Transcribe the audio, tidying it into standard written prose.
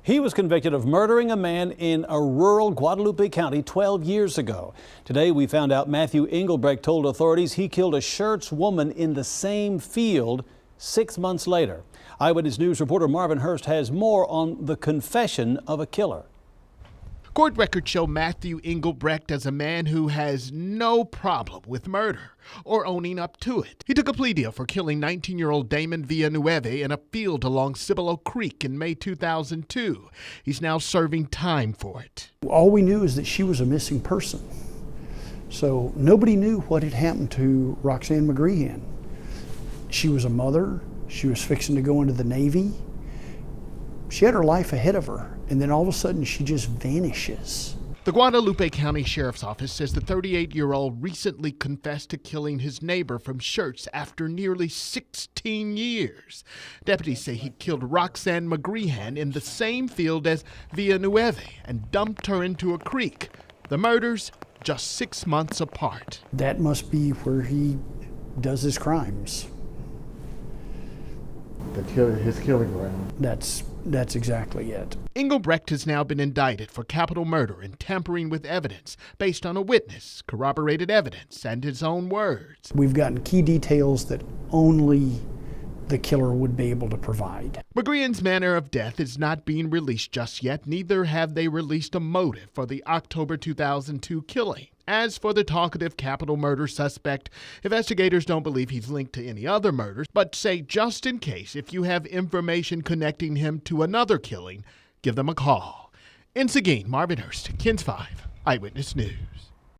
He was convicted of murdering a man in a rural Guadalupe County 12 years ago. Today we found out Matthew Englebrecht told authorities he killed a Schertz woman in the same field 6 months later. Eyewitness News reporter Marvin Hurst has more on the confession of a killer. Court records show Matthew Englebrecht as a man who has no problem with murder or owning up to it. He took a plea deal for killing 19-year-old Damon Villanueva in a field along Cibolo Creek in May 2002. He's now serving time for it. All we knew is that she was a missing person. So nobody knew what had happened to Roxanne McGreehan. She was a mother. She was fixing to go into the Navy. She had her life ahead of her, and then all of a sudden she just vanishes. The Guadalupe County Sheriff's Office says the 38-year-old recently confessed to killing his neighbor from Schertz after nearly 16 years. Deputies say he killed Roxanne McGreehan in the same field as Villanueva and dumped her into a creek. The murders just 6 months apart. That must be where he does his crimes. His killing ground. That's exactly it. Englebrecht has now been indicted for capital murder and tampering with evidence based on a witness, corroborated evidence, and his own words. We've gotten key details that only the killer would be able to provide. McGreehan's manner of death is not being released just yet. Neither have they released a motive for the October 2002 killing. As for the talkative capital murder suspect, investigators don't believe he's linked to any other murders, but say just in case, if you have information connecting him to another killing, give them a call. In Seguin, Marvin Hurst, KENS 5, Eyewitness News.